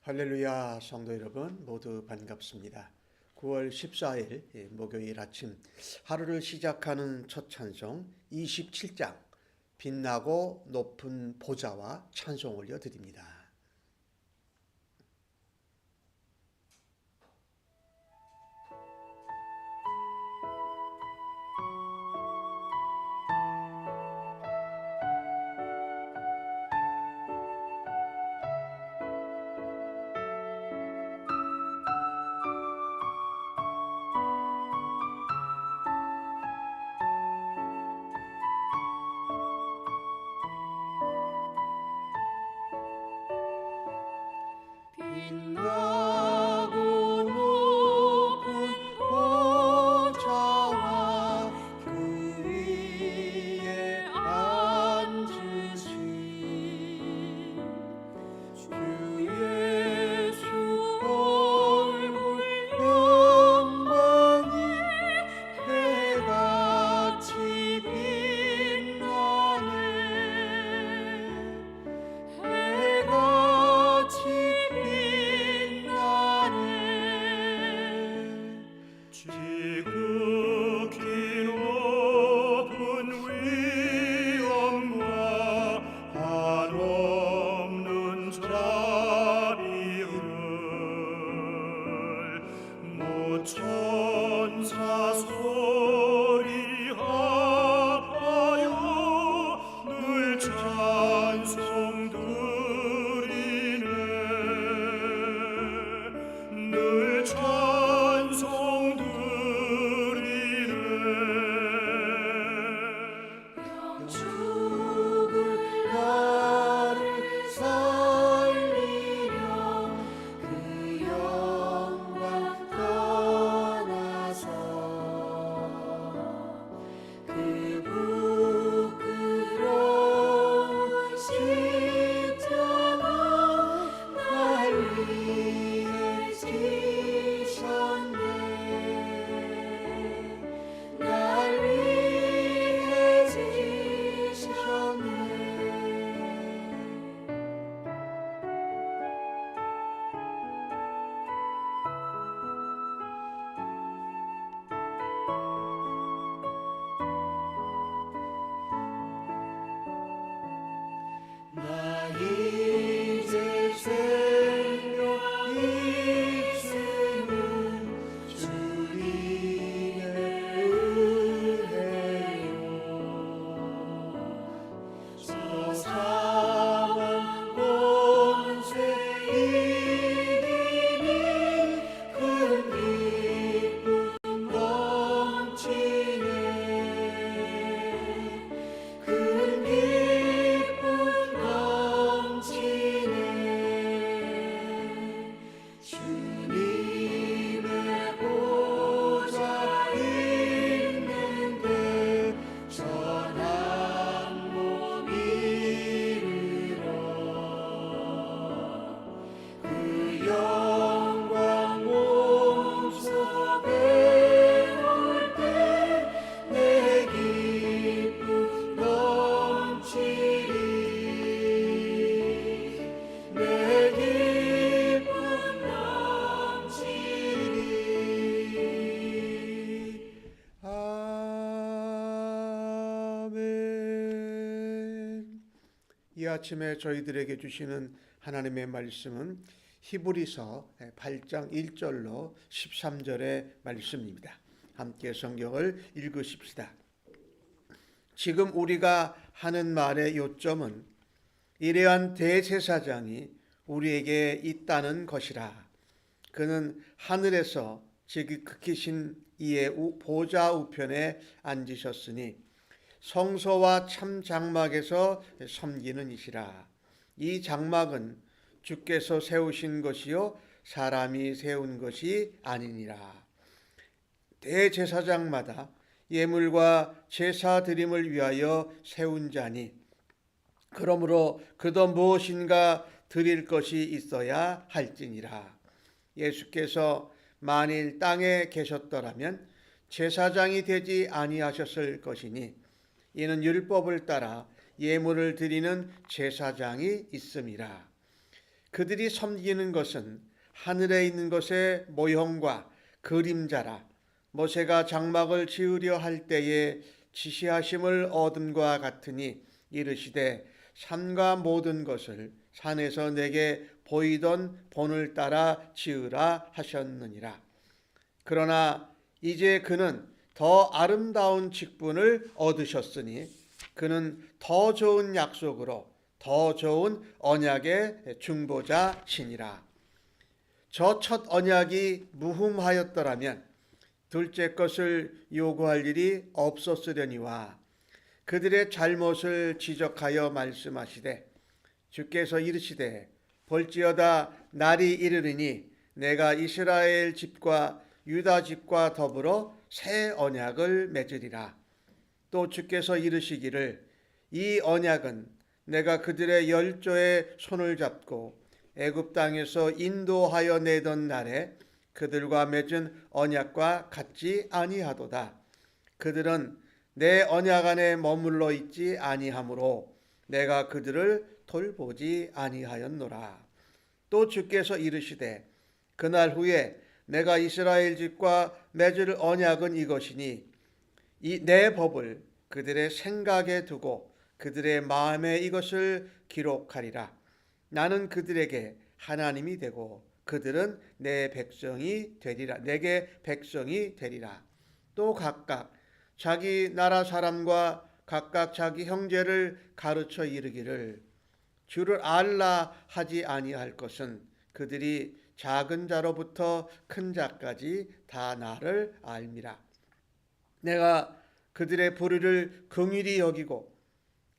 할렐루야, 성도 여러분 모두 반갑습니다. 9월 14일 목요일 아침 하루를 시작하는 첫 찬송 27장 빛나고 높은 보좌와 찬송 올려드립니다. 빛나고 높은 보좌와 그 위에 앉으신 주 예수 얼굴 영광이 해같이 빛나네. 해같이 지극히 높은 위엄과 한없는 자비를 모천사 소리하여 늘 찬송 드리네. 늘 찬송 죽을 나를 살리려 그 영광 떠나서 그 부끄러운 십자가 날 위해 지셨네. 날 위해 지셨네. 나 이제 생명 있음은 주님의 은혜요. 저 사망 권세 이기니 큰 기쁨 넘치네. 큰 기쁨 넘치네. 주님의 보좌 있는데 전한 몸 이르러 그 영광 몸속에 올 때 내 기쁨 넘치리. 내 기쁨 넘치리. 아멘. 이 아침에 저희들에게 주시는 하나님의 말씀은 히브리서 8장 1절로 13절의 말씀입니다. 함께 성경을 읽으십시다. 지금 우리가 하는 말의 요점은 이러한 대제사장이 우리에게 있다는 것이라. 그는 하늘에서 지극히신 이의 보좌 우편에 앉으셨으니 성소와 참 장막에서 섬기는 이시라. 이 장막은 주께서 세우신 것이요 사람이 세운 것이 아니니라. 대제사장마다 예물과 제사 드림을 위하여 세운 자니 그러므로 그도 무엇인가 드릴 것이 있어야 할지니라. 예수께서 만일 땅에 계셨더라면 제사장이 되지 아니하셨을 것이니 이는 율법을 따라 예물을 드리는 제사장이 있음이라. 그들이 섬기는 것은 하늘에 있는 것의 모형과 그림자라. 모세가 장막을 지으려 할 때에 지시하심을 얻음과 같으니 이르시되 산과 모든 것을 산에서 내게 보이던 본을 따라 지으라 하셨느니라. 그러나 이제 그는 더 아름다운 직분을 얻으셨으니 그는 더 좋은 약속으로 더 좋은 언약의 중보자시니라. 저 첫 언약이 무흠하였더라면 둘째 것을 요구할 일이 없었으려니와 그들의 잘못을 지적하여 말씀하시되 주께서 이르시되 볼지어다 날이 이르리니 내가 이스라엘 집과 유다 집과 더불어 새 언약을 맺으리라. 또 주께서 이르시기를 이 언약은 내가 그들의 열조의 손을 잡고 애굽 땅에서 인도하여 내던 날에 그들과 맺은 언약과 같지 아니하도다. 그들은 내 언약 안에 머물러 있지 아니하므로 내가 그들을 돌보지 아니하였노라. 또 주께서 이르시되 그날 후에 내가 이스라엘 집과 맺을 언약은 이것이니 이 내 법을 그들의 생각에 두고 그들의 마음에 이것을 기록하리라. 나는 그들에게 하나님이 되고 그들은 내 백성이 되리라. 내게 백성이 되리라. 또 각각 자기 나라 사람과 각각 자기 형제를 가르쳐 이르기를 주를 알라 하지 아니할 것은 그들이 작은 자로부터 큰 자까지 다 나를 알미라. 내가 그들의 불의를 긍휼히 여기고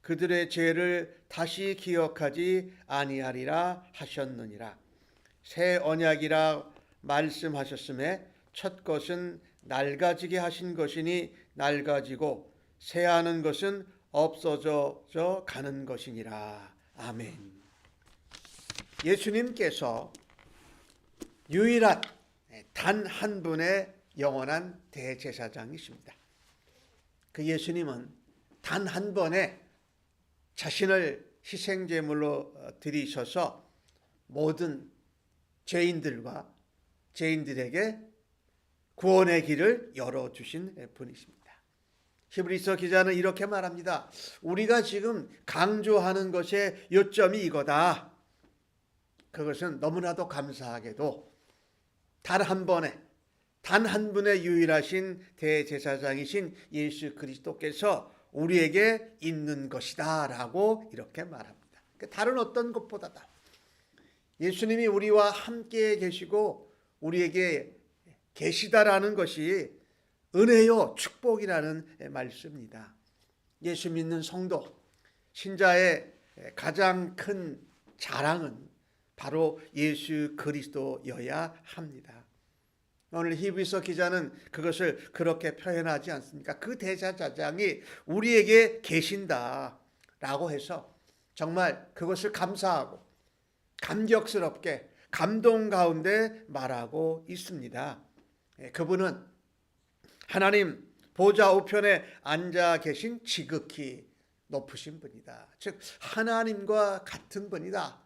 그들의 죄를 다시 기억하지 아니하리라 하셨느니라. 새 언약이라 말씀하셨음에 첫 것은 낡아지게 하신 것이니 낡아지고 새하는 것은 없어져 가는 것이니라. 아멘. 예수님께서 유일한 단 한 분의 영원한 대제사장이십니다. 그 예수님은 단 한 번에 자신을 희생제물로 드리셔서 모든 죄인들과 죄인들에게 구원의 길을 열어주신 분이십니다. 히브리서 기자는 이렇게 말합니다. 우리가 지금 강조하는 것의 요점이 이거다. 그것은 너무나도 감사하게도 단 한 번에 단 한 분의 유일하신 대제사장이신 예수 그리스도께서 우리에게 있는 것이다 라고 이렇게 말합니다. 다른 어떤 것보다다. 예수님이 우리와 함께 계시고 우리에게 계시다라는 것이 은혜요 축복이라는 말씀입니다. 예수 믿는 성도 신자의 가장 큰 자랑은 바로 예수 그리스도여야 합니다. 오늘 히브리서 기자는 그것을 그렇게 표현하지 않습니까? 그 대제사장이 우리에게 계신다라고 해서 정말 그것을 감사하고 감격스럽게 감동 가운데 말하고 있습니다. 그분은 하나님 보좌 우편에 앉아 계신 지극히 높으신 분이다. 즉 하나님과 같은 분이다.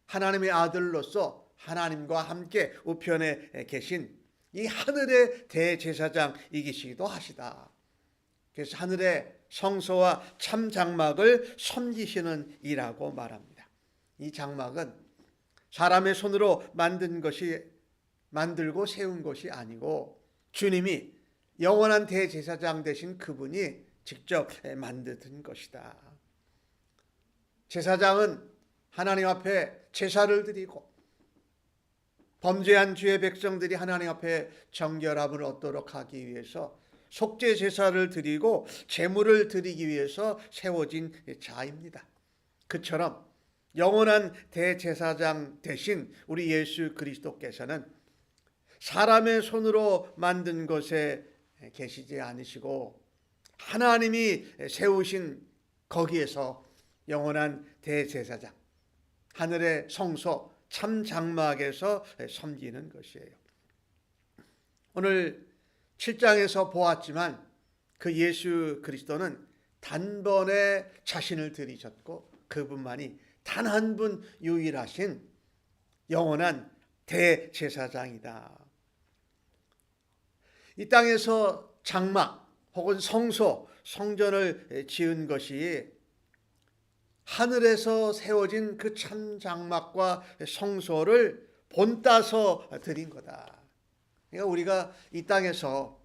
하나님의 아들로서 하나님과 함께 우편에 계신 이 하늘의 대제사장이기시기도 하시다. 그래서 하늘의 성소와 참 장막을 섬기시는 이라고 말합니다. 이 장막은 사람의 손으로 만들고 세운 것이 아니고 주님이 영원한 대제사장 되신 그분이 직접 만드신 것이다. 제사장은 하나님 앞에 제사를 드리고 범죄한 주의 백성들이 하나님 앞에 정결함을 얻도록 하기 위해서 속죄 제사를 드리고 제물을 드리기 위해서 세워진 자입니다. 그처럼 영원한 대제사장 대신 우리 예수 그리스도께서는 사람의 손으로 만든 것에 계시지 않으시고 하나님이 세우신 거기에서 영원한 대제사장 하늘의 성소 참 장막에서 섬기는 것이에요. 오늘 7장에서 보았지만 그 예수 그리스도는 단번에 자신을 들이셨고 그분만이 단 한 분 유일하신 영원한 대제사장이다. 이 땅에서 장막 혹은 성소, 성전을 지은 것이 하늘에서 세워진 그 참 장막과 성소를 본따서 드린 거다. 그러니까 우리가 이 땅에서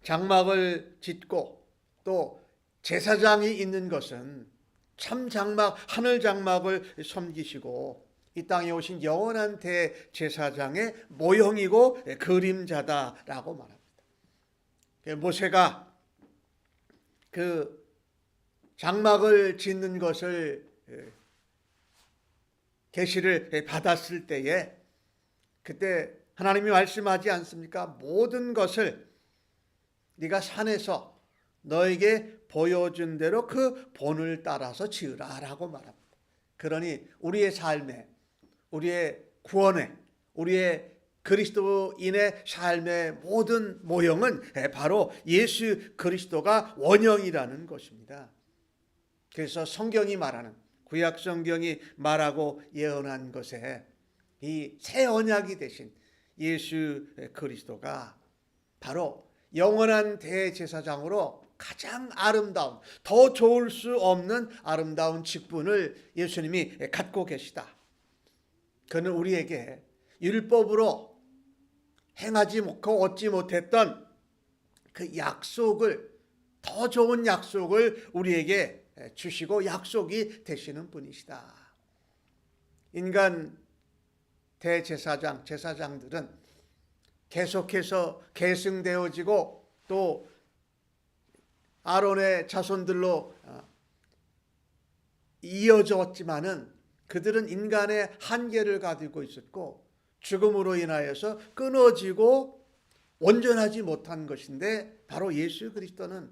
장막을 짓고 또 제사장이 있는 것은 참 장막, 하늘 장막을 섬기시고 이 땅에 오신 영원한 대제사장의 모형이고 그림자다라고 말합니다. 모세가 그 장막을 짓는 것을 계시를 받았을 때에 그때 하나님이 말씀하지 않습니까? 모든 것을 네가 산에서 너에게 보여준 대로 그 본을 따라서 지으라 라고 말합니다. 그러니 우리의 삶에, 우리의 구원에, 우리의 그리스도인의 삶의 모든 모형은 바로 예수 그리스도가 원형이라는 것입니다. 그래서 성경이 말하는, 구약 성경이 말하고 예언한 것에 이 새 언약이 되신 예수 그리스도가 바로 영원한 대제사장으로 가장 아름다운, 더 좋을 수 없는 아름다운 직분을 예수님이 갖고 계시다. 그는 우리에게 율법으로 행하지 못하고 얻지 못했던 그 약속을, 더 좋은 약속을 우리에게 주시고 약속이 되시는 분이시다. 인간 대제사장, 제사장들은 계속해서 계승되어지고 또 아론의 자손들로 이어졌지만은 그들은 인간의 한계를 가지고 있었고 죽음으로 인하여서 끊어지고 온전하지 못한 것인데 바로 예수 그리스도는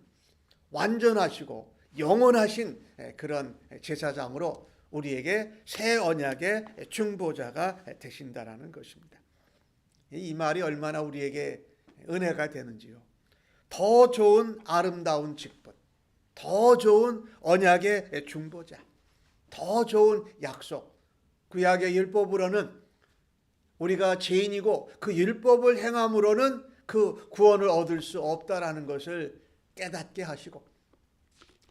완전하시고 영원하신 그런 제사장으로 우리에게 새 언약의 중보자가 되신다라는 것입니다. 이 말이 얼마나 우리에게 은혜가 되는지요. 더 좋은 아름다운 직분, 더 좋은 언약의 중보자, 더 좋은 약속. 구약의 율법으로는 우리가 죄인이고 그 율법을 행함으로는 그 구원을 얻을 수 없다라는 것을 깨닫게 하시고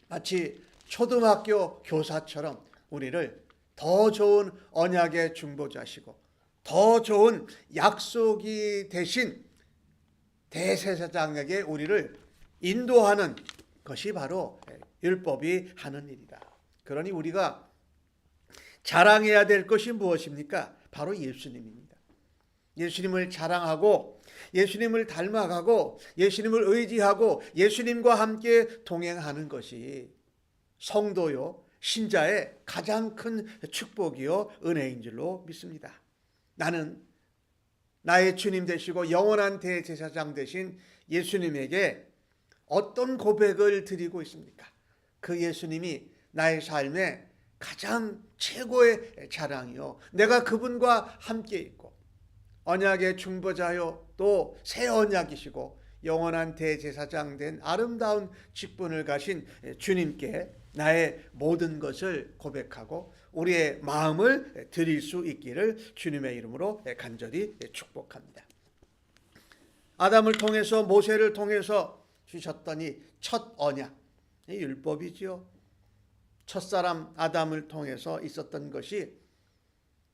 마치 초등학교 교사처럼 우리를 더 좋은 언약의 중보자시고 더 좋은 약속이 되신 대제사장에게 우리를 인도하는 것이 바로 율법이 하는 일이다. 그러니 우리가 자랑해야 될 것이 무엇입니까? 바로 예수님입니다. 예수님을 자랑하고 예수님을 닮아가고 예수님을 의지하고 예수님과 함께 동행하는 것이 성도요 신자의 가장 큰 축복이요 은혜인 줄로 믿습니다. 나는 나의 주님 되시고 영원한 대제사장 되신 예수님에게 어떤 고백을 드리고 있습니까? 그 예수님이 나의 삶의 가장 최고의 자랑이요 내가 그분과 함께 있고 언약의 중보자요 또 새 언약이시고 영원한 대제사장 된 아름다운 직분을 가신 주님께 나의 모든 것을 고백하고 우리의 마음을 드릴 수 있기를 주님의 이름으로 간절히 축복합니다. 아담을 통해서 모세를 통해서 주셨던 이 첫 언약, 이 율법이지요. 첫사람 아담을 통해서 있었던 것이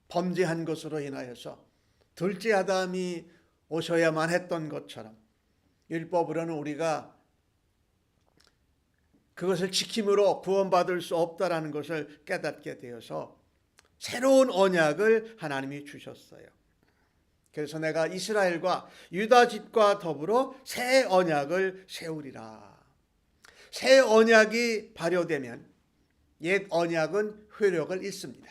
범죄한 것으로 인하여서 둘째 아담이 오셔야만 했던 것처럼 율법으로는 우리가 그것을 지킴으로 구원받을 수 없다라는 것을 깨닫게 되어서 새로운 언약을 하나님이 주셨어요. 그래서 내가 이스라엘과 유다 집과 더불어 새 언약을 세우리라. 새 언약이 발효되면 옛 언약은 효력을 잃습니다.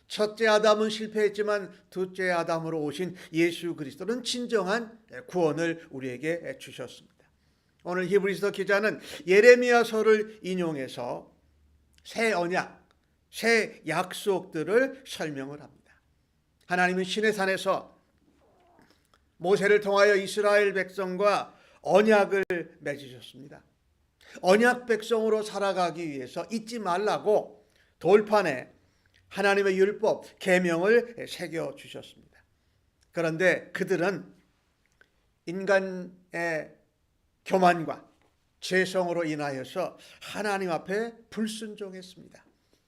첫째 아담은 실패했지만 둘째 아담으로 오신 예수 그리스도는 진정한 구원을 우리에게 주셨습니다. 오늘 히브리서 기자는 예레미야서를 인용해서 새 언약, 새 약속들을 설명을 합니다. 하나님은 시내산에서 모세를 통하여 이스라엘 백성과 언약을 맺으셨습니다. 언약 백성으로 살아가기 위해서 잊지 말라고 돌판에 하나님의 율법, 계명을 새겨 주셨습니다. 그런데 그들은 인간의 교만과 죄성으로 인하여서 하나님 앞에 불순종했습니다.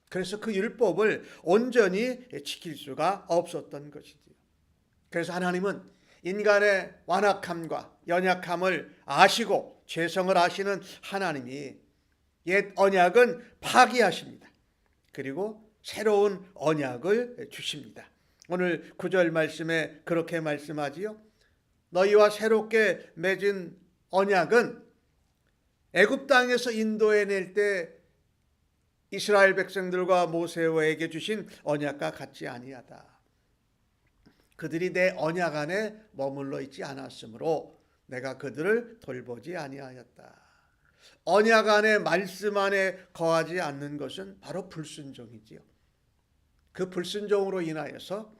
그래서 그 율법을 온전히 지킬 수가 없었던 것이지요. 그래서 하나님은 인간의 완악함과 연약함을 아시고 죄성을 아시는 하나님이 옛 언약은 파기하십니다. 그리고 새로운 언약을 주십니다. 오늘 9절 말씀에 그렇게 말씀하지요. 너희와 새롭게 맺은 언약은 애굽 땅에서 인도해낼 때 이스라엘 백성들과 모세에게 주신 언약과 같지 아니하다. 그들이 내 언약 안에 머물러 있지 않았으므로 내가 그들을 돌보지 아니하였다. 언약 안에, 말씀 안에 거하지 않는 것은 바로 불순종이지요. 그 불순종으로 인하여서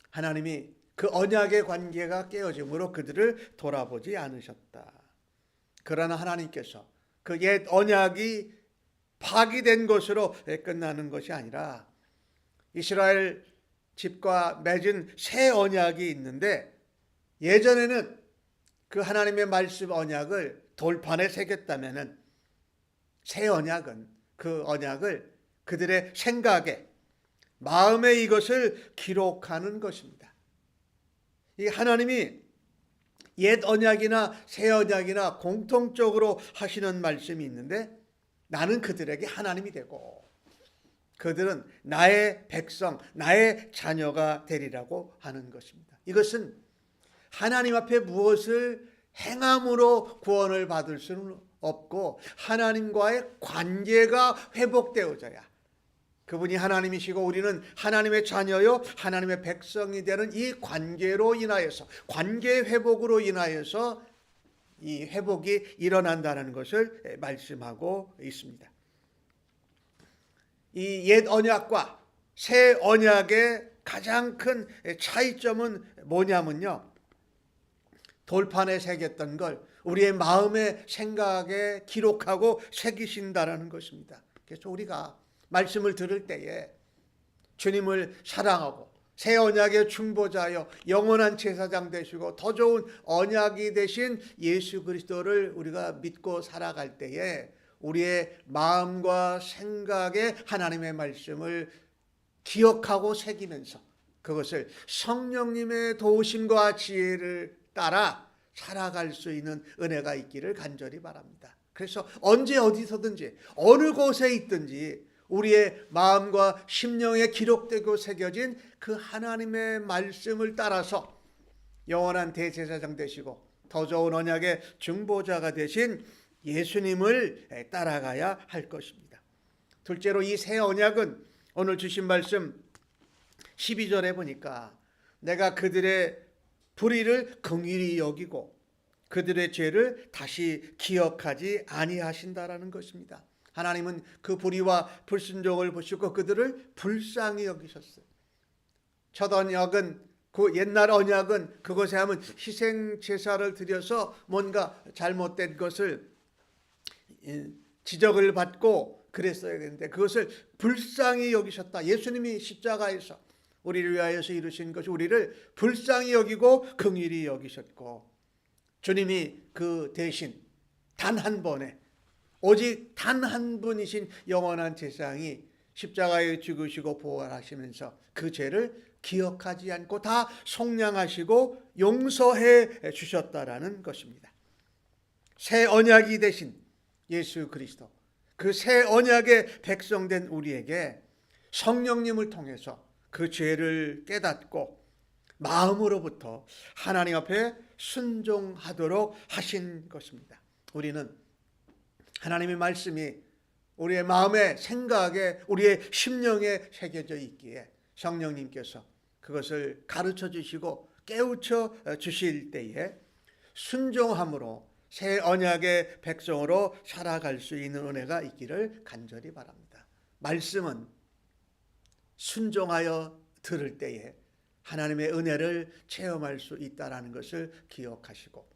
하나님이 그 언약의 관계가 깨어짐으로 그들을 돌아보지 않으셨다. 그러나 하나님께서 그 옛 언약이 파기된 것으로 끝나는 것이 아니라 이스라엘 집과 맺은 새 언약이 있는데, 예전에는 그 하나님의 말씀 언약을 돌판에 새겼다면은 새 언약은 그 언약을 그들의 생각에, 마음에 이것을 기록하는 것입니다. 이 하나님이 옛 언약이나 새 언약이나 공통적으로 하시는 말씀이 있는데, 나는 그들에게 하나님이 되고 그들은 나의 백성, 나의 자녀가 되리라고 하는 것입니다. 이것은 하나님 앞에 무엇을 행함으로 구원을 받을 수는 없고 하나님과의 관계가 회복되어져야, 그분이 하나님이시고 우리는 하나님의 자녀요 하나님의 백성이 되는 이 관계로 인하여서, 관계 회복으로 인하여서 이 회복이 일어난다는 것을 말씀하고 있습니다. 이 옛 언약과 새 언약의 가장 큰 차이점은 뭐냐면요, 돌판에 새겼던 걸 우리의 마음의 생각에 기록하고 새기신다라는 것입니다. 그래서 우리가 말씀을 들을 때에 주님을 사랑하고 새 언약의 중보자여 영원한 제사장 되시고 더 좋은 언약이 되신 예수 그리스도를 우리가 믿고 살아갈 때에 우리의 마음과 생각에 하나님의 말씀을 기억하고 새기면서 그것을 성령님의 도우심과 지혜를 따라 살아갈 수 있는 은혜가 있기를 간절히 바랍니다. 그래서 언제 어디서든지 어느 곳에 있든지 우리의 마음과 심령에 기록되고 새겨진 그 하나님의 말씀을 따라서 영원한 대제사장 되시고 더 좋은 언약의 중보자가 되신 예수님을 따라가야 할 것입니다. 둘째로 이 새 언약은 오늘 주신 말씀 12절에 보니까 내가 그들의 불의를 긍휼히 여기고 그들의 죄를 다시 기억하지 아니하신다라는 것입니다. 하나님은 그 불의와 불순종을 보시고 그들을 불쌍히 여기셨어요. 첫 언약은, 그 옛날 언약은 그것에 하면 희생 제사를 드려서 뭔가 잘못된 것을 지적을 받고 그랬어야 되는데 그것을 불쌍히 여기셨다. 예수님이 십자가에서 우리를 위하여서 이루신 것이 우리를 불쌍히 여기고 긍휼히 여기셨고, 주님이 그 대신 단 한 번에 오직 단 한 분이신 영원한 제사장이 십자가에 죽으시고 부활하시면서 그 죄를 기억하지 않고 다 속량하시고 용서해 주셨다라는 것입니다. 새 언약이 되신 예수 그리스도, 그 새 언약의 백성된 우리에게 성령님을 통해서 그 죄를 깨닫고 마음으로부터 하나님 앞에 순종하도록 하신 것입니다. 우리는 하나님의 말씀이 우리의 마음에, 생각에, 우리의 심령에 새겨져 있기에 성령님께서 그것을 가르쳐 주시고 깨우쳐 주실 때에 순종함으로 새 언약의 백성으로 살아갈 수 있는 은혜가 있기를 간절히 바랍니다. 말씀은 순종하여 들을 때에 하나님의 은혜를 체험할 수 있다는 것을 기억하시고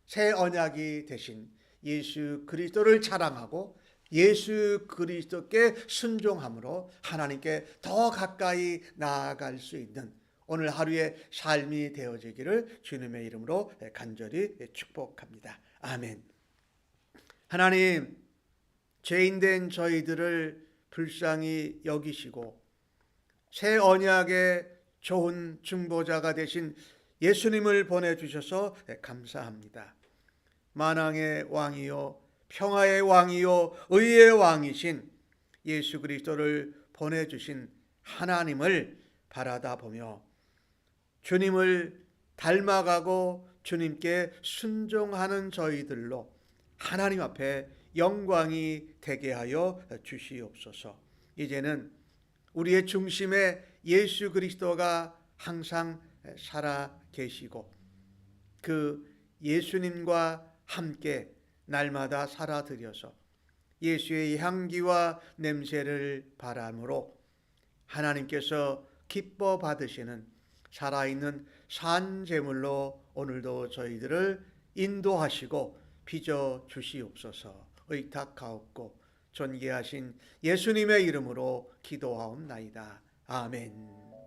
새 언약이 되신 예수 그리스도를 자랑하고 예수 그리스도께 순종함으로 하나님께 더 가까이 나아갈 수 있는 오늘 하루의 삶이 되어지기를 주님의 이름으로 간절히 축복합니다. 아멘. 하나님, 죄인된 저희들을 불쌍히 여기시고 새 언약의 좋은 중보자가 되신 예수님을 보내주셔서 감사합니다. 만왕의 왕이요 평화의 왕이요 의의 왕이신 예수 그리스도를 보내주신 하나님을 바라다 보며 주님을 닮아가고 주님께 순종하는 저희들로 하나님 앞에 영광이 되게 하여 주시옵소서. 이제는 우리의 중심에 예수 그리스도가 항상 살아 계시고 그 예수님과 함께 날마다 살아드려서 예수의 향기와 냄새를 바람으로 하나님께서 기뻐 받으시는 살아있는 산 제물로 오늘도 저희들을 인도하시고 빚어 주시옵소서. 의탁하옵고 존귀하신 예수님의 이름으로 기도하옵나이다. 아멘.